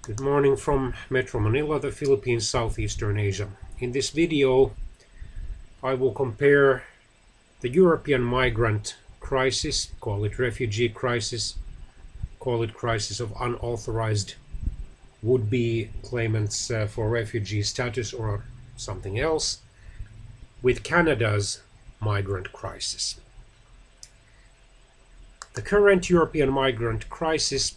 Good morning from Metro Manila, the Philippines, Southeastern Asia. In this video, I will compare the European migrant crisis, call it refugee crisis, call it crisis of unauthorized would-be claimants for refugee status or something else, with Canada's migrant crisis. The current European migrant crisis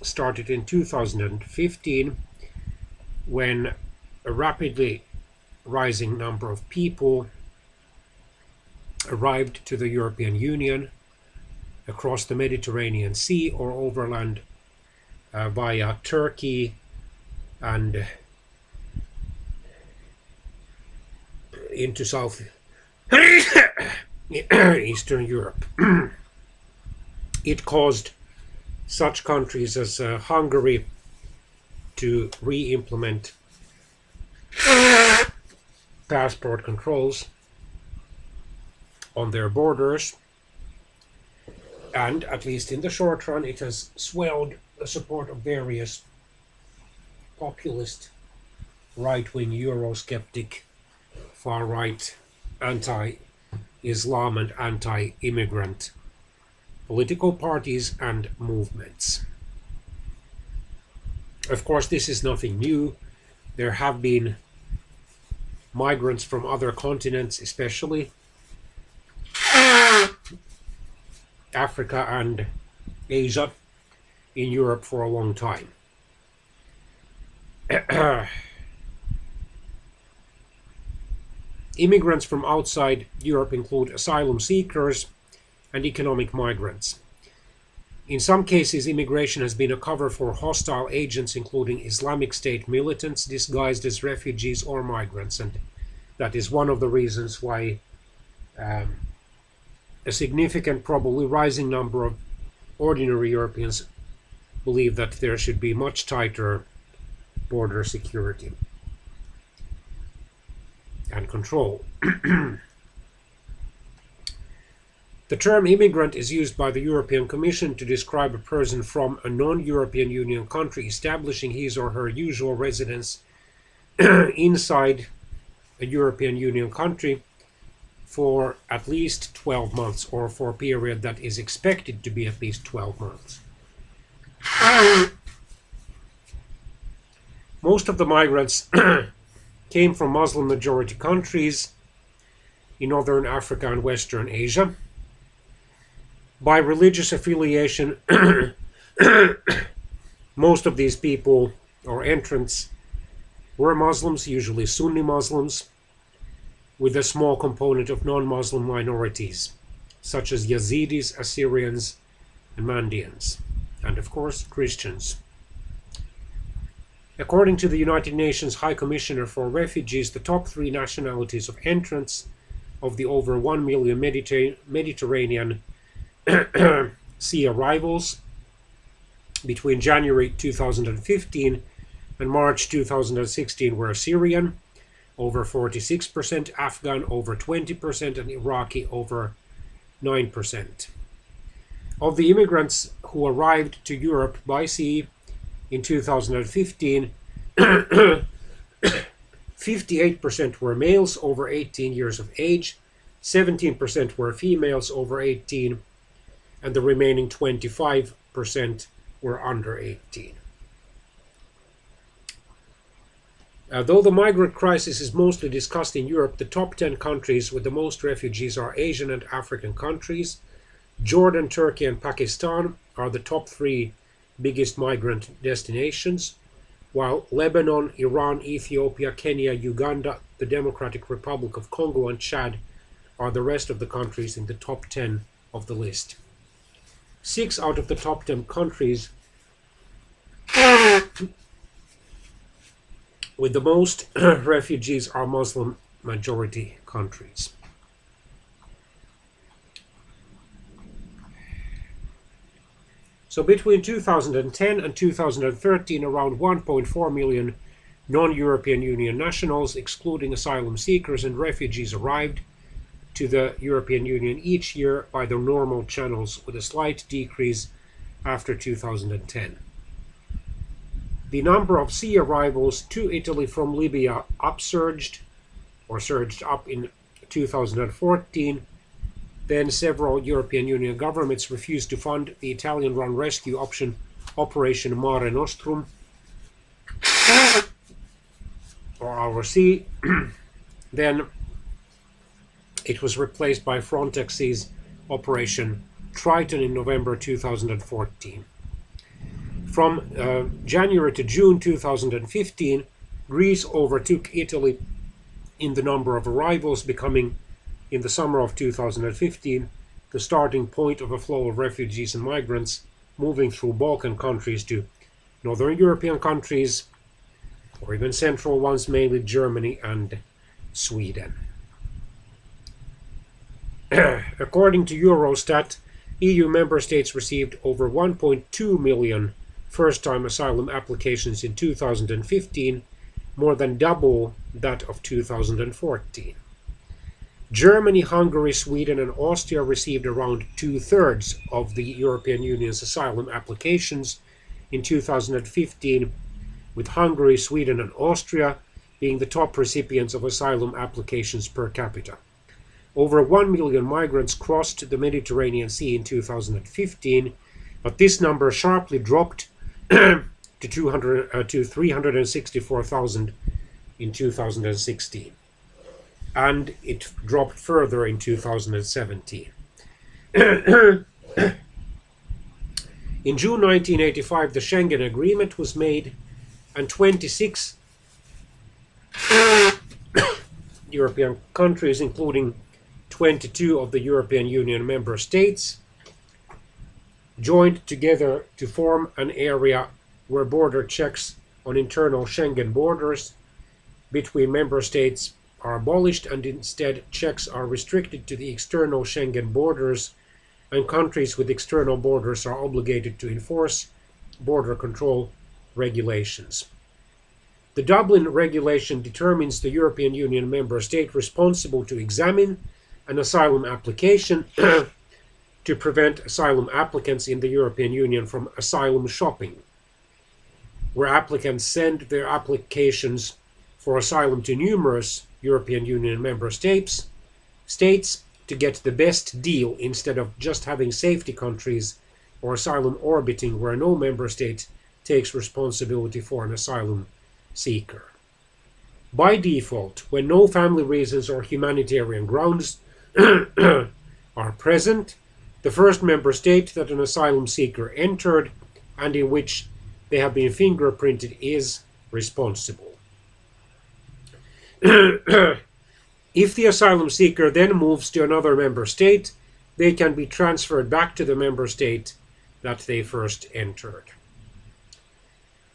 started in 2015 when a rapidly rising number of people arrived to the European Union across the Mediterranean Sea or overland via Turkey and into Eastern Europe. It caused such countries as Hungary to re-implement passport controls on their borders, and at least in the short run it has swelled the support of various populist, right-wing, Eurosceptic, far-right, anti-Islam and anti-immigrant political parties and movements. Of course, this is nothing new. There have been migrants from other continents, especially Africa and Asia, in Europe for a long time. Immigrants from outside Europe include asylum seekers and economic migrants. In some cases, immigration has been a cover for hostile agents, including Islamic State militants disguised as refugees or migrants, and that is one of the reasons why a significant, probably rising number of ordinary Europeans believe that there should be much tighter border security and control. The term immigrant is used by the European Commission to describe a person from a non-European Union country establishing his or her usual residence inside a European Union country for at least 12 months or for a period that is expected to be at least 12 months. Most of the migrants came from Muslim-majority countries in Northern Africa and Western Asia. By religious affiliation, most of these people or entrants were Muslims, usually Sunni Muslims, with a small component of non-Muslim minorities, such as Yazidis, Assyrians, and Mandeans, and of course Christians. According to the United Nations High Commissioner for Refugees, the top three nationalities of entrants of the over 1 million Mediterranean Sea arrivals between January 2015 and March 2016 were Syrian, over 46%, Afghan, over 20%, and Iraqi, over 9%. Of the immigrants who arrived to Europe by sea in 2015, 58% were males over 18 years of age, 17% were females over 18, and the remaining 25% were under 18. Though the migrant crisis is mostly discussed in Europe, the top 10 countries with the most refugees are Asian and African countries. Jordan, Turkey, and Pakistan are the top three biggest migrant destinations, while Lebanon, Iran, Ethiopia, Kenya, Uganda, the Democratic Republic of Congo, and Chad are the rest of the countries in the top 10 of the list. 6 out of the top 10 countries with the most refugees are Muslim majority countries. So between 2010 and 2013, around 1.4 million non-European Union nationals, excluding asylum seekers and refugees, arrived to the European Union each year by the normal channels, with a slight decrease after 2010. the number of sea arrivals to Italy from Libya surged up in 2014. Then several European Union governments refused to fund the Italian-run rescue Operation Mare Nostrum, or Our Sea. Then it was replaced by Frontex's Operation Triton in November 2014. From January to June 2015, Greece overtook Italy in the number of arrivals, becoming, in the summer of 2015, the starting point of a flow of refugees and migrants moving through Balkan countries to Northern European countries, or even central ones, mainly Germany and Sweden. According to Eurostat, EU member states received over 1.2 million first-time asylum applications in 2015, more than double that of 2014. Germany, Hungary, Sweden, and Austria received around two-thirds of the European Union's asylum applications in 2015, with Hungary, Sweden, and Austria being the top recipients of asylum applications per capita. Over 1 million migrants crossed the Mediterranean Sea in 2015, but this number sharply dropped to 364,000 in 2016. And it dropped further in 2017. In June 1985, the Schengen Agreement was made, and 26 European countries, including 22 of the European Union member states, joined together to form an area where border checks on internal Schengen borders between member states are abolished, and instead checks are restricted to the external Schengen borders, and countries with external borders are obligated to enforce border control regulations. The Dublin regulation determines the European Union member state responsible to examine an asylum application to prevent asylum applicants in the European Union from asylum shopping, where applicants send their applications for asylum to numerous European Union member states to get the best deal, instead of just having safety countries or asylum orbiting where no member state takes responsibility for an asylum seeker. By default, when no family reasons or humanitarian grounds are present, the first member state that an asylum seeker entered and in which they have been fingerprinted is responsible. If the asylum seeker then moves to another member state, they can be transferred back to the member state that they first entered.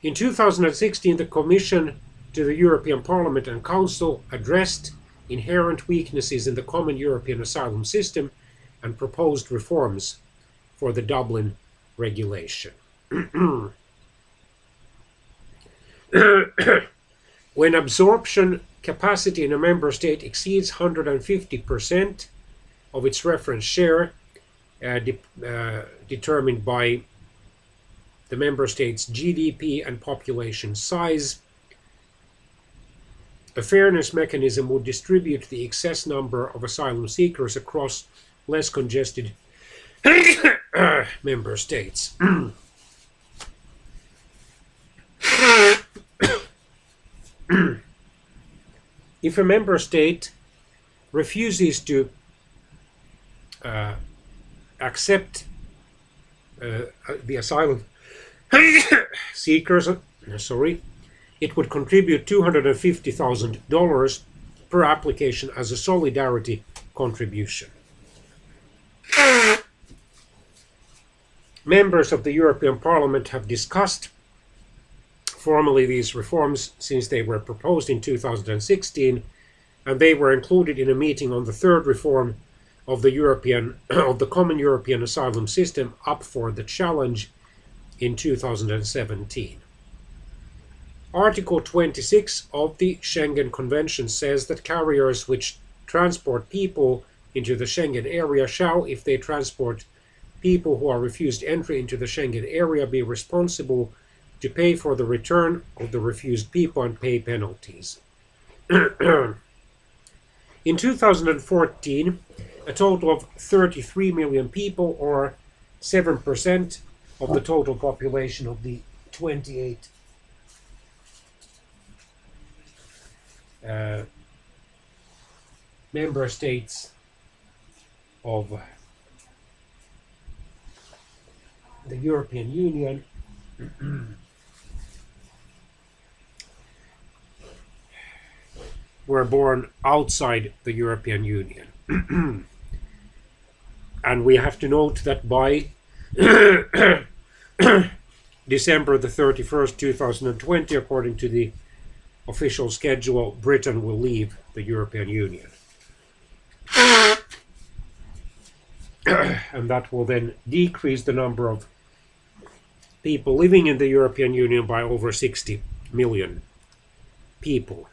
In 2016, the Commission to the European Parliament and Council addressed inherent weaknesses in the common European asylum system and proposed reforms for the Dublin regulation. When absorption capacity in a member state exceeds 150% of its reference share, determined by the member state's GDP and population size, a fairness mechanism would distribute the excess number of asylum seekers across less congested member states. If a member state refuses to accept the asylum seekers, it would contribute $250,000 per application as a solidarity contribution. Members of the European Parliament have discussed formally these reforms since they were proposed in 2016, and they were included in a meeting on the third reform of the Common European Asylum System up for the challenge in 2017. Article 26 of the Schengen Convention says that carriers which transport people into the Schengen area shall, if they transport people who are refused entry into the Schengen area, be responsible to pay for the return of the refused people and pay penalties. In 2014, a total of 33 million people, or 7% of the total population of the 28 member states of the European Union were born outside the European Union. And we have to note that by December the 31st, 2020, according to the official schedule, Britain will leave the European Union. And that will then decrease the number of people living in the European Union by over 60 million people.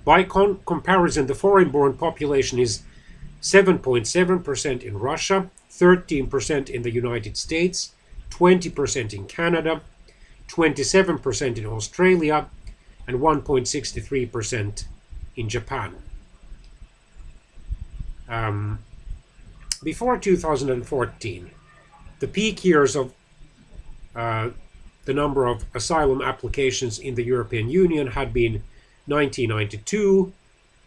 By comparison, the foreign-born population is 7.7% in Russia, 13% in the United States, 20% in Canada, 27% in Australia, and 1.63% in Japan. Before 2014, the peak years of the number of asylum applications in the European Union had been 1992,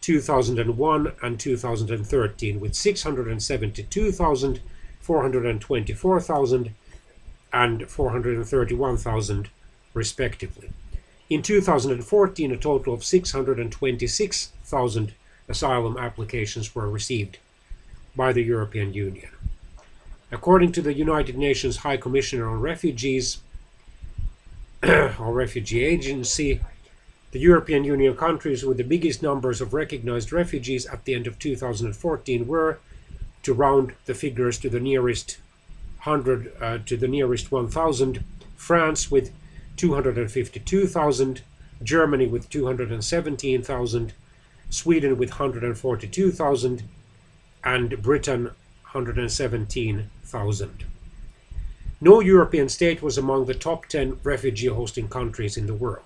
2001, and 2013, with 672,000, 424,000, and 431,000 respectively. In 2014, a total of 626,000 asylum applications were received by the European Union. According to the United Nations High Commissioner on Refugees, or Refugee Agency, the European Union countries with the biggest numbers of recognized refugees at the end of 2014 were, to round the figures to the nearest 1,000, France with 252,000, Germany with 217,000, Sweden with 142,000, and Britain 117,000. No European state was among the top 10 refugee hosting countries in the world.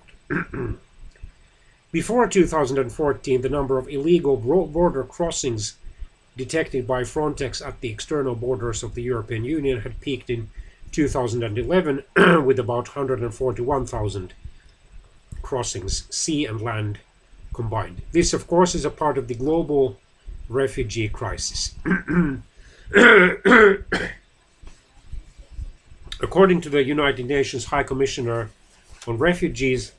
Before 2014, the number of illegal border crossings detected by Frontex at the external borders of the European Union had peaked in 2011 with about 141,000 crossings, sea and land combined. This, of course, is a part of the global refugee crisis. According to the United Nations High Commissioner on Refugees,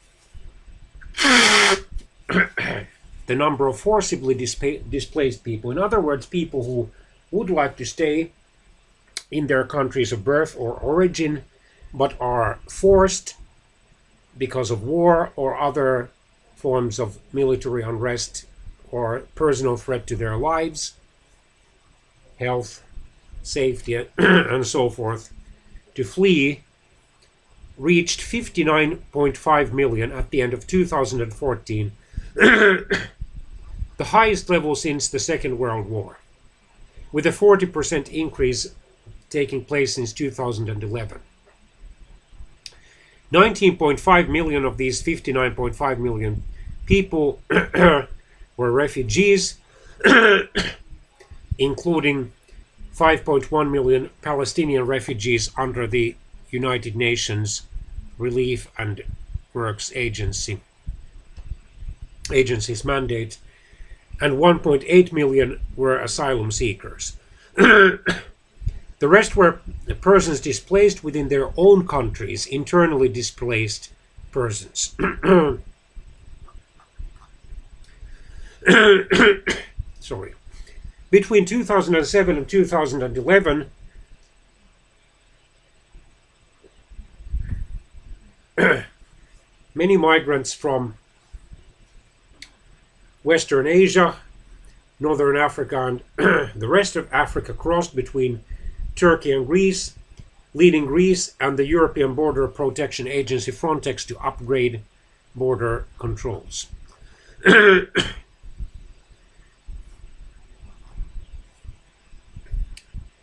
the number of forcibly displaced people, in other words, people who would like to stay in their countries of birth or origin, but are forced because of war or other forms of military unrest or personal threat to their lives, health, safety, and so forth, to flee, reached 59.5 million at the end of 2014, the highest level since the Second World War, with a 40% increase taking place since 2011. 19.5 million of these 59.5 million people were refugees, including 5.1 million Palestinian refugees under the United Nations Relief and Works Agency's mandate, and 1.8 million were asylum seekers. The rest were persons displaced within their own countries, internally displaced persons. Sorry. Between 2007 and 2011, many migrants from Western Asia, Northern Africa, and the rest of Africa crossed between Turkey and Greece, leading Greece and the European Border Protection Agency Frontex to upgrade border controls.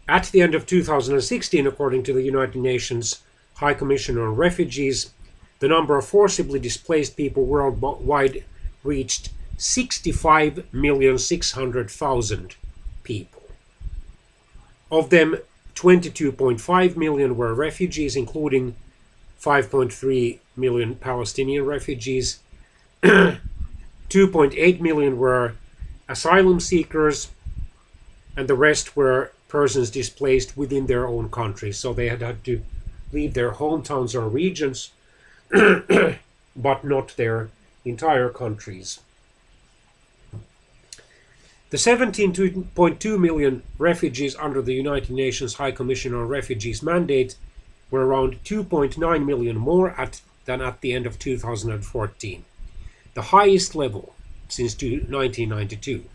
At the end of 2016, according to the United Nations High Commissioner on Refugees, the number of forcibly displaced people worldwide reached 65,600,000 people. Of them, 22.5 million were refugees, including 5.3 million Palestinian refugees. 2.8 million were asylum seekers, and the rest were persons displaced within their own countries. So they had to leave their hometowns or regions, but not their entire countries. The 17.2 million refugees under the United Nations High Commission on Refugees mandate were around 2.9 million more than at the end of 2014, the highest level since 1992.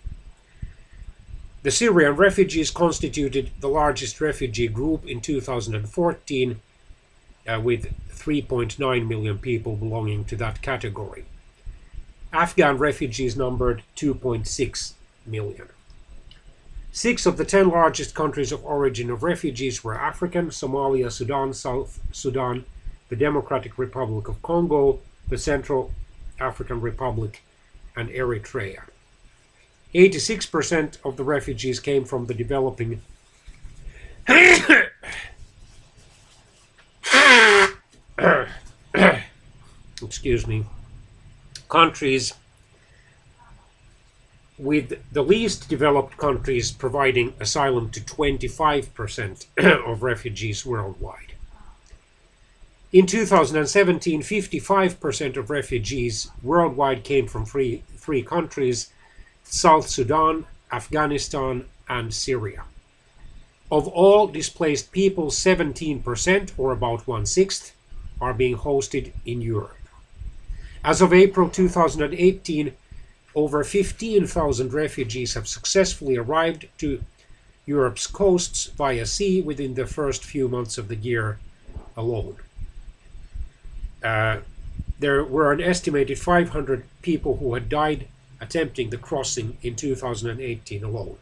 The Syrian refugees constituted the largest refugee group in 2014, with 3.9 million people belonging to that category. Afghan refugees numbered 2.6 million. 6 of the 10 largest countries of origin of refugees were African: Somalia, Sudan, South Sudan, the Democratic Republic of Congo, the Central African Republic, and Eritrea. 86% of the refugees came from the developing countries, with the least developed countries providing asylum to 25% of refugees worldwide. In 2017, 55% of refugees worldwide came from three countries: South Sudan, Afghanistan, and Syria. Of all displaced people, 17%, or about 1/6, are being hosted in Europe. As of April 2018, over 15,000 refugees have successfully arrived to Europe's coasts via sea within the first few months of the year alone. There were an estimated 500 people who had died attempting the crossing in 2018 alone.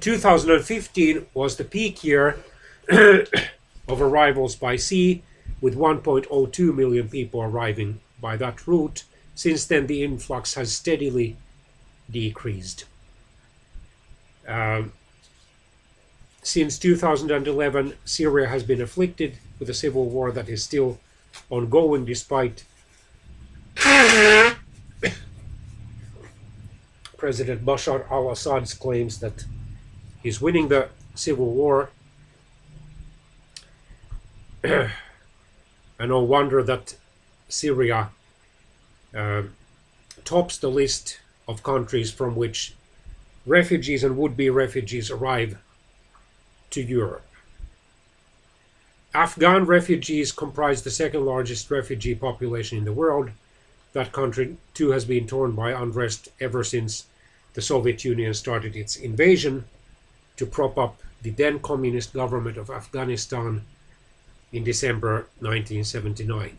2015 was the peak year of arrivals by sea, with 1.02 million people arriving by that route. Since then, the influx has steadily decreased. Since 2011, Syria has been afflicted with a civil war that is still ongoing, despite President Bashar al-Assad's claims that he's winning the civil war. And no wonder that Syria tops the list of countries from which refugees and would-be refugees arrive to Europe. Afghan refugees comprise the second largest refugee population in the world. That country too has been torn by unrest ever since the Soviet Union started its invasion to prop up the then communist government of Afghanistan in December 1979.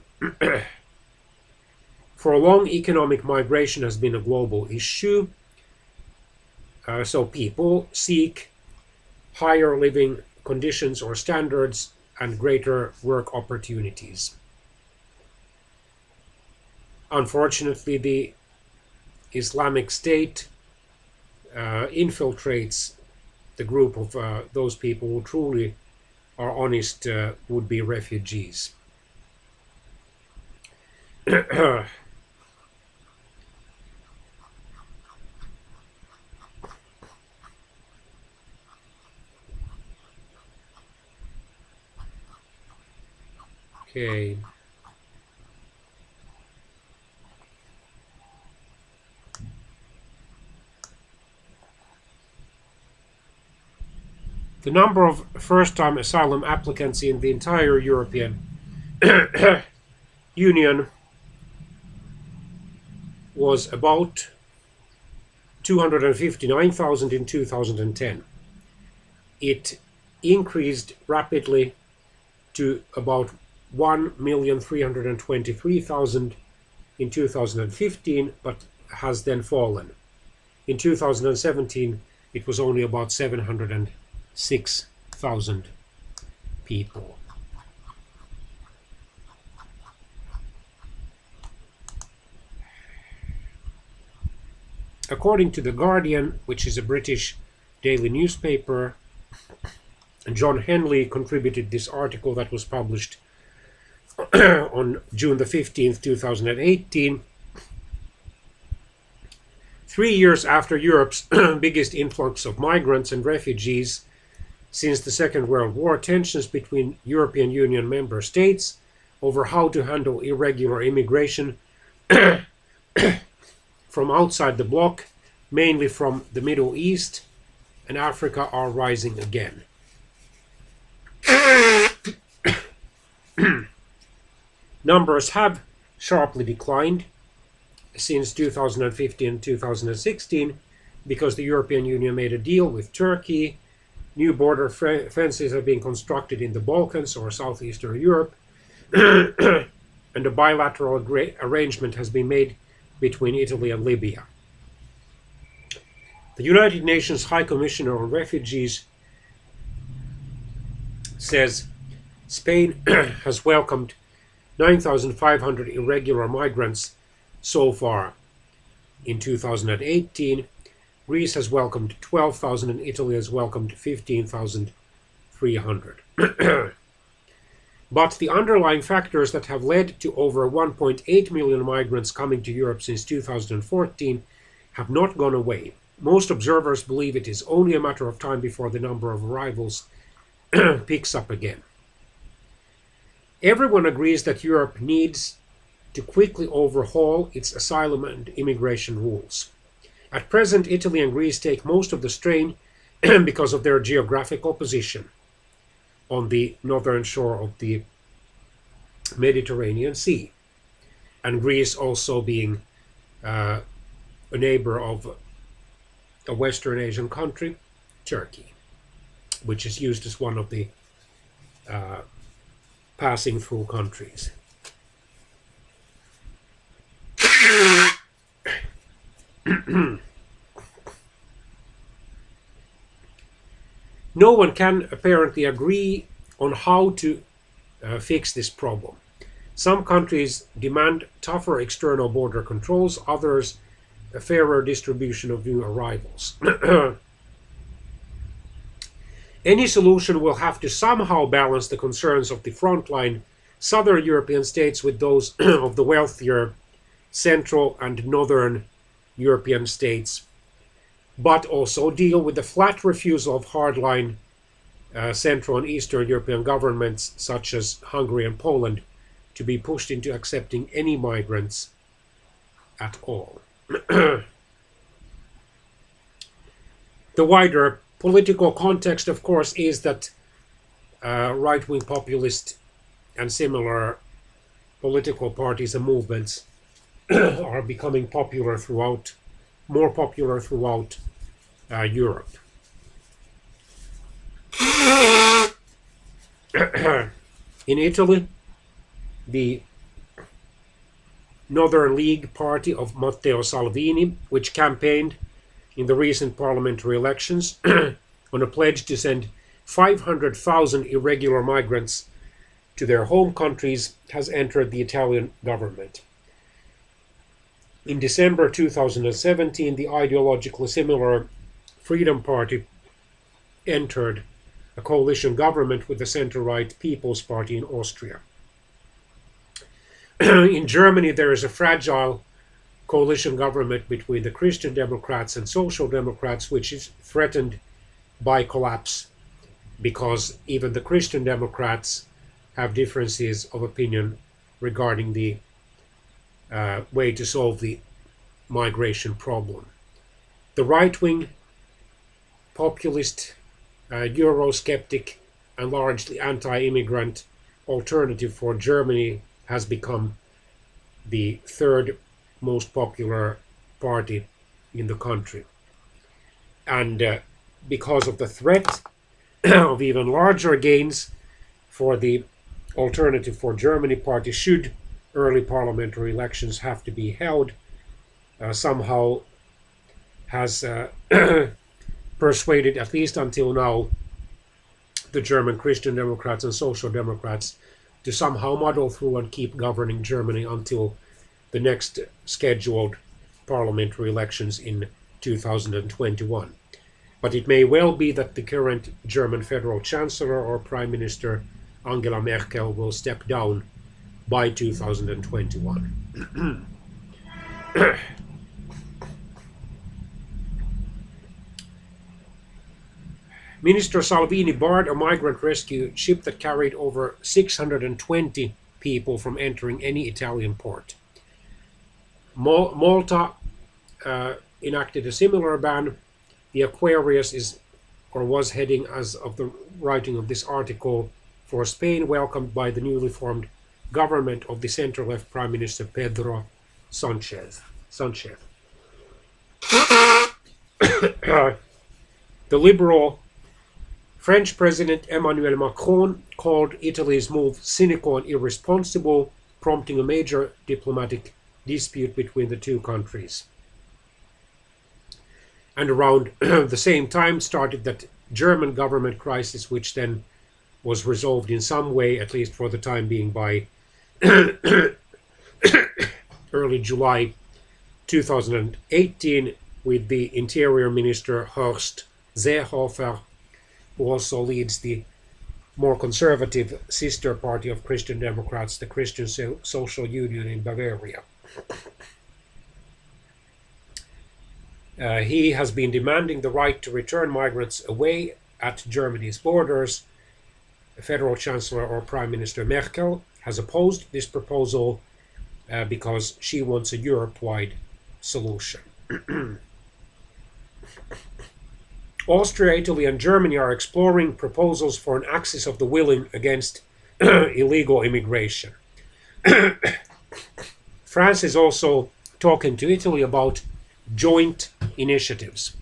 For long, economic migration has been a global issue. So people seek higher living conditions or standards and greater work opportunities. Unfortunately, the Islamic State infiltrates the group of those people who truly are honest would-be refugees. Okay. The number of first-time asylum applicants in the entire European Union was about 259,000 in 2010. It increased rapidly to about 1,323,000 in 2015, but has then fallen. In 2017, it was only about 706,000 people. According to The Guardian, which is a British daily newspaper, John Henley contributed this article that was published on June the 15th, 2018. 3 years after Europe's biggest influx of migrants and refugees since the Second World War, tensions between European Union member states over how to handle irregular immigration from outside the bloc, mainly from the Middle East and Africa, are rising again. Numbers have sharply declined since 2015 and 2016 because the European Union made a deal with Turkey. New border fences have been constructed in the Balkans or southeastern Europe, and a bilateral arrangement has been made between Italy and Libya. The United Nations High Commissioner on Refugees says Spain has welcomed 9,500 irregular migrants so far in 2018. Greece has welcomed 12,000 and Italy has welcomed 15,300. But the underlying factors that have led to over 1.8 million migrants coming to Europe since 2014 have not gone away. Most observers believe it is only a matter of time before the number of arrivals picks up again. Everyone agrees that Europe needs to quickly overhaul its asylum and immigration rules. At present, Italy and Greece take most of the strain because of their geographical position on the northern shore of the Mediterranean Sea, and Greece also being a neighbor of a Western Asian country, Turkey, which is used as one of the passing through countries. No one can apparently agree on how to fix this problem. Some countries demand tougher external border controls, others a fairer distribution of new arrivals. Any solution will have to somehow balance the concerns of the frontline southern European states with those of the wealthier central and northern European states, but also deal with the flat refusal of hardline Central and Eastern European governments such as Hungary and Poland to be pushed into accepting any migrants at all. The wider political context, of course, is that right-wing populist and similar political parties and movements are becoming more popular throughout Europe. In Italy, the Northern League party of Matteo Salvini, which campaigned in the recent parliamentary elections on a pledge to send 500,000 irregular migrants to their home countries, has entered the Italian government. In December 2017, the ideologically similar Freedom Party entered a coalition government with the center-right People's Party in Austria. In Germany, there is a fragile coalition government between the Christian Democrats and Social Democrats, which is threatened by collapse because even the Christian Democrats have differences of opinion regarding the way to solve the migration problem. The right-wing, populist, Eurosceptic, and largely anti-immigrant Alternative for Germany has become the third most popular party in the country. And because of the threat of even larger gains for the Alternative for Germany party, should early parliamentary elections have to be held, somehow has persuaded, at least until now, the German Christian Democrats and Social Democrats to somehow muddle through and keep governing Germany until the next scheduled parliamentary elections in 2021. But it may well be that the current German federal chancellor or prime minister Angela Merkel will step down by 2021. Minister Salvini barred a migrant rescue ship that carried over 620 people from entering any Italian port. Malta enacted a similar ban. The Aquarius is or was heading, as of the writing of this article, for Spain, welcomed by the newly formed government of the center-left Prime Minister Pedro Sanchez. The liberal French President Emmanuel Macron called Italy's move cynical and irresponsible, prompting a major diplomatic dispute between the two countries. And around the same time started that German government crisis, which then was resolved in some way, at least for the time being, by early July 2018, with the Interior Minister Horst Seehofer, who also leads the more conservative sister party of Christian Democrats, the Christian Social Union in Bavaria. He has been demanding the right to return migrants away at Germany's borders. Federal Chancellor or Prime Minister Merkel has opposed this proposal because she wants a Europe-wide solution. Austria, Italy, and Germany are exploring proposals for an axis of the willing against illegal immigration. France is also talking to Italy about joint initiatives.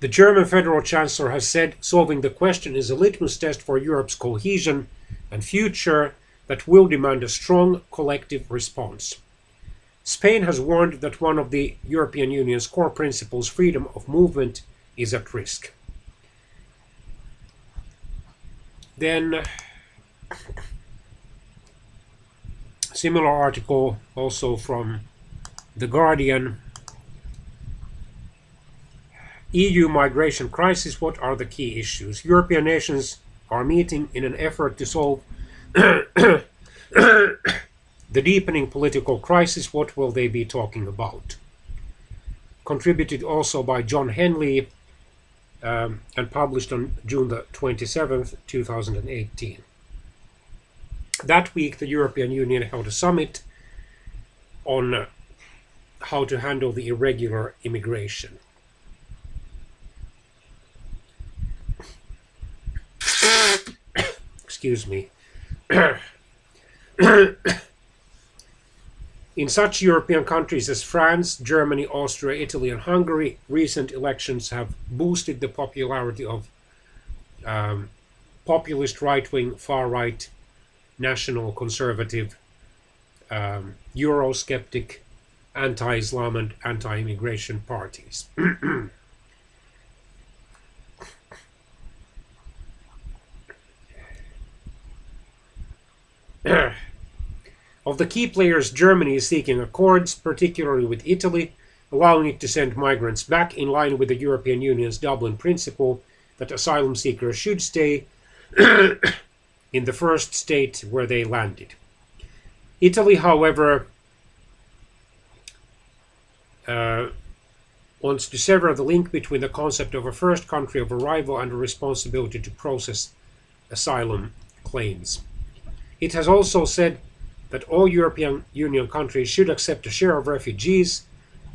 The German Federal Chancellor has said solving the question is a litmus test for Europe's cohesion and future that will demand a strong collective response. Spain has warned that one of the European Union's core principles, freedom of movement, is at risk. Then, similar article also from The Guardian. EU migration crisis, what are the key issues? European nations are meeting in an effort to solve the deepening political crisis. What will they be talking about? Contributed also by John Henley and published on June the 27th, 2018. That week, the European Union held a summit on how to handle the irregular immigration. Excuse me. In such European countries as France, Germany, Austria, Italy, and Hungary, recent elections have boosted the popularity of populist right-wing, far-right, national conservative, Eurosceptic, anti-Islam, and anti-immigration parties. Of the key players, Germany is seeking accords, particularly with Italy, allowing it to send migrants back in line with the European Union's Dublin principle that asylum seekers should stay in the first state where they landed. Italy, however, wants to sever the link between the concept of a first country of arrival and a responsibility to process asylum claims. It has also said that all European Union countries should accept a share of refugees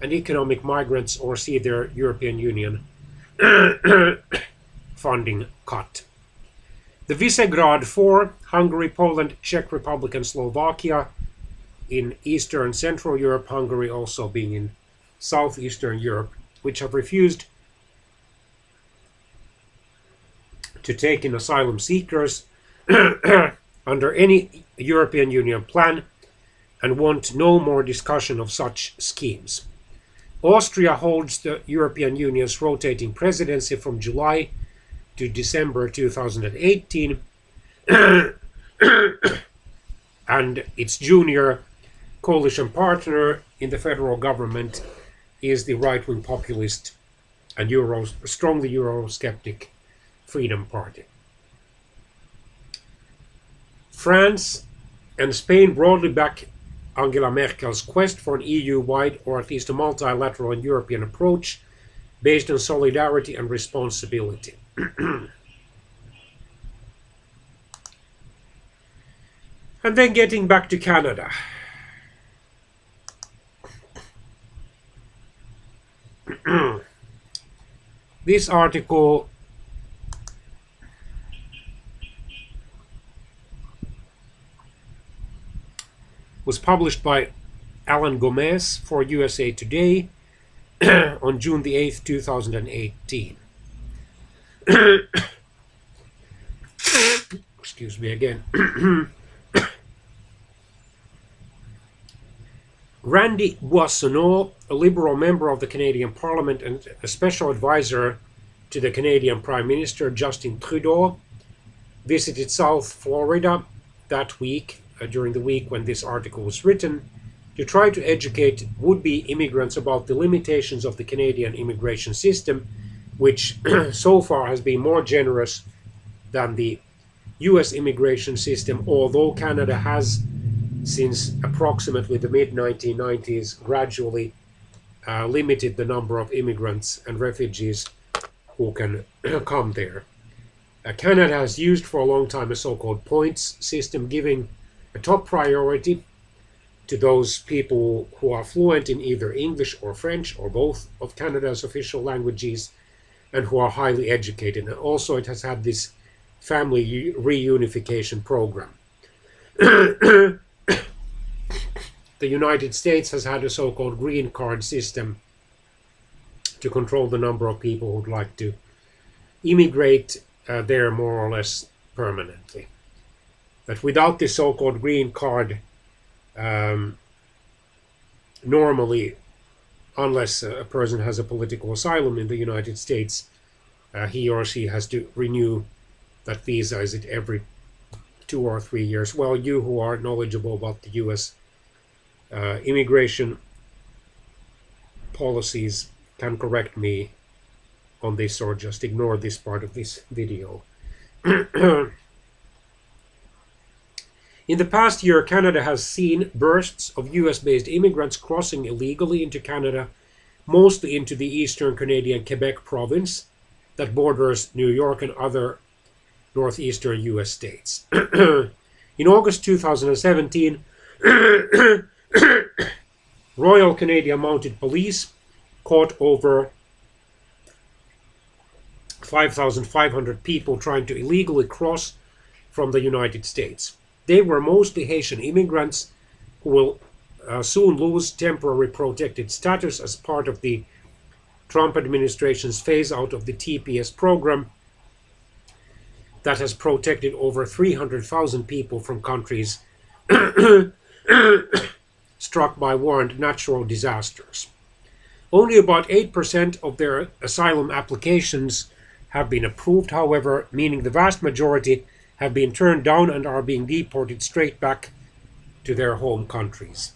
and economic migrants or see their European Union funding cut. The Visegrad Four, Hungary, Poland, Czech Republic, and Slovakia in Eastern and Central Europe, Hungary also being in Southeastern Europe, which have refused to take in asylum seekers under any European Union plan and want no more discussion of such schemes. Austria holds the European Union's rotating presidency from July to December 2018, and its junior coalition partner in the federal government is the right-wing populist and strongly Eurosceptic Freedom Party. France and Spain broadly back Angela Merkel's quest for an EU-wide, or at least a multilateral and European approach based on solidarity and responsibility. And then getting back to Canada. This article was published by Alan Gomez for USA Today on June the 8th, 2018. Excuse me again. Randy Boissonnault, a Liberal member of the Canadian Parliament and a special advisor to the Canadian Prime Minister Justin Trudeau, visited South Florida that week, during the week when this article was written, to try to educate would-be immigrants about the limitations of the Canadian immigration system, which so far has been more generous than the US immigration system, although Canada has, since approximately the mid-1990s, gradually limited the number of immigrants and refugees who can come there. Canada has used for a long time a so-called points system, giving a top priority to those people who are fluent in either English or French or both of Canada's official languages and who are highly educated. And also it has had this family reunification program. The United States has had a so-called green card system to control the number of people who'd like to immigrate there more or less permanently. But without this so-called green card, normally, unless a person has a political asylum in the United States, he or she has to renew that visa, is it every 2 or 3 years? Well, you who are knowledgeable about the US immigration policies can correct me on this, or just ignore this part of this video. In the past year, Canada has seen bursts of US-based immigrants crossing illegally into Canada, mostly into the eastern Canadian Quebec province that borders New York and other northeastern US states. In August 2017, Royal Canadian Mounted Police caught over 5,500 people trying to illegally cross from the United States. They were mostly Haitian immigrants who will soon lose temporary protected status as part of the Trump administration's phase out of the TPS program that has protected over 300,000 people from countries struck by war and natural disasters. Only about 8% of their asylum applications have been approved, however, meaning the vast majority have been turned down and are being deported straight back to their home countries.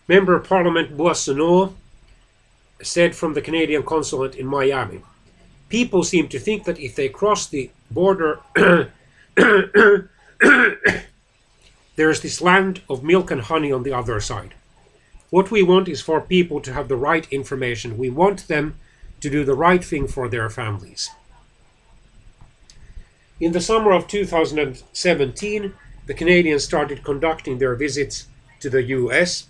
Member of Parliament Boissonnault said from the Canadian consulate in Miami, "People seem to think that if they cross the border, there is this land of milk and honey on the other side. What we want is for people to have the right information. We want them to do the right thing for their families." In the summer of 2017, the Canadians started conducting their visits to the US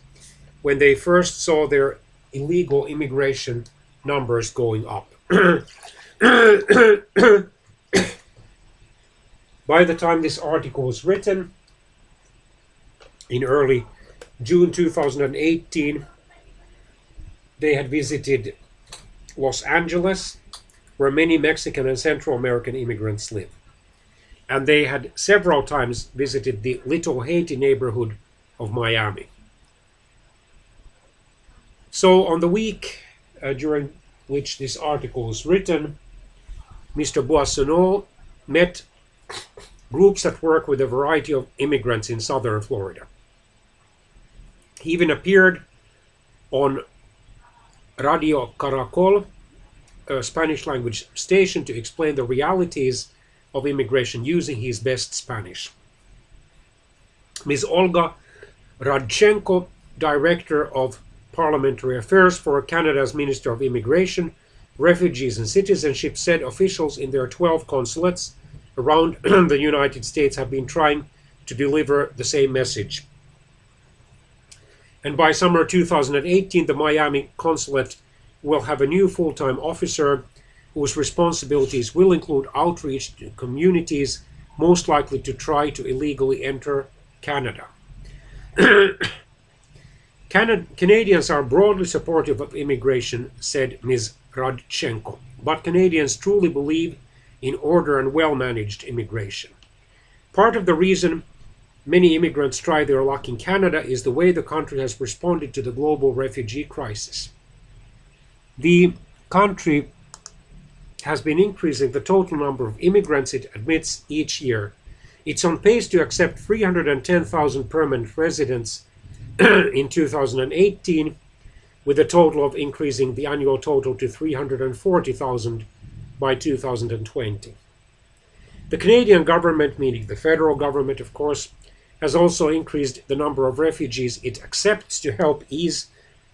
when they first saw their illegal immigration numbers going up. By the time this article was written, in early June 2018, they had visited Los Angeles, where many Mexican and Central American immigrants live. And they had several times visited the Little Haiti neighborhood of Miami. So on the week during which this article was written, Mr. Boissonnault met groups that work with a variety of immigrants in southern Florida. He even appeared on Radio Caracol, a Spanish language station, to explain the realities of immigration using his best Spanish. Ms. Olga Radchenko, Director of Parliamentary Affairs for Canada's Minister of Immigration, Refugees and Citizenship, said officials in their 12 consulates around the United States have been trying to deliver the same message. And by summer 2018, the Miami consulate will have a new full-time officer whose responsibilities will include outreach to communities most likely to try to illegally enter Canada. Canadians are broadly supportive of immigration, said Ms. Radchenko, but Canadians truly believe in order and well-managed immigration. Part of the reason many immigrants try their luck in Canada is the way the country has responded to the global refugee crisis. The country has been increasing the total number of immigrants it admits each year. It's on pace to accept 310,000 permanent residents in 2018, with a total of increasing the annual total to 340,000 by 2020. The Canadian government, meaning the federal government, of course, has also increased the number of refugees it accepts to help ease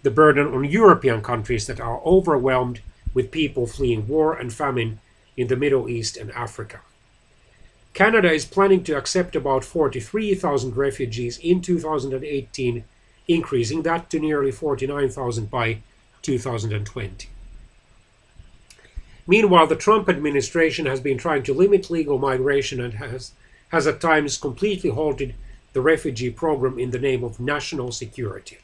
the burden on European countries that are overwhelmed with people fleeing war and famine in the Middle East and Africa. Canada is planning to accept about 43,000 refugees in 2018, increasing that to nearly 49,000 by 2020. Meanwhile, the Trump administration has been trying to limit legal migration and has at times completely halted the refugee program in the name of national security.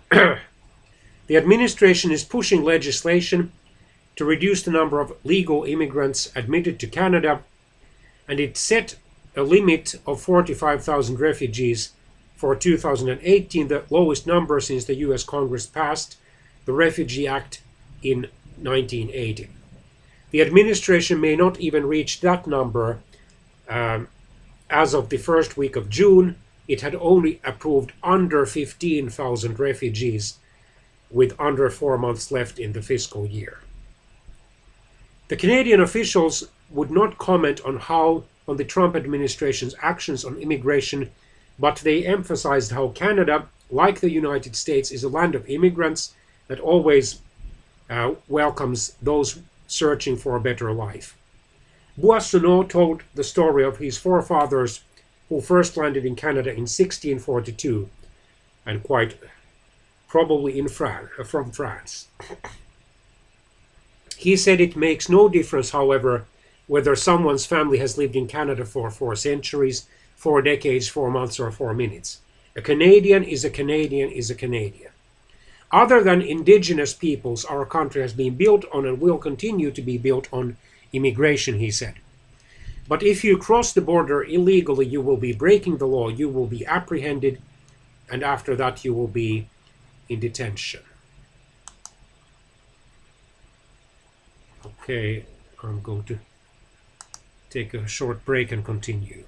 The administration is pushing legislation to reduce the number of legal immigrants admitted to Canada, and it set a limit of 45,000 refugees for 2018, the lowest number since the US Congress passed the Refugee Act in 1980. The administration may not even reach that number. As of the first week of June, it had only approved under 15,000 refugees, with under 4 months left in the fiscal year. The Canadian officials would not comment on the Trump administration's actions on immigration, but they emphasized how Canada, like the United States, is a land of immigrants that always welcomes those searching for a better life. Boissonnault told the story of his forefathers who first landed in Canada in 1642, and quite probably from France. He said it makes no difference, however, whether someone's family has lived in Canada for 4 centuries, 4 decades, 4 months, or 4 minutes. A Canadian is a Canadian is a Canadian. Other than indigenous peoples, our country has been built on and will continue to be built on immigration, he said. But if you cross the border illegally, you will be breaking the law, you will be apprehended, and after that you will be in detention. Okay, I'm going to take a short break and continue.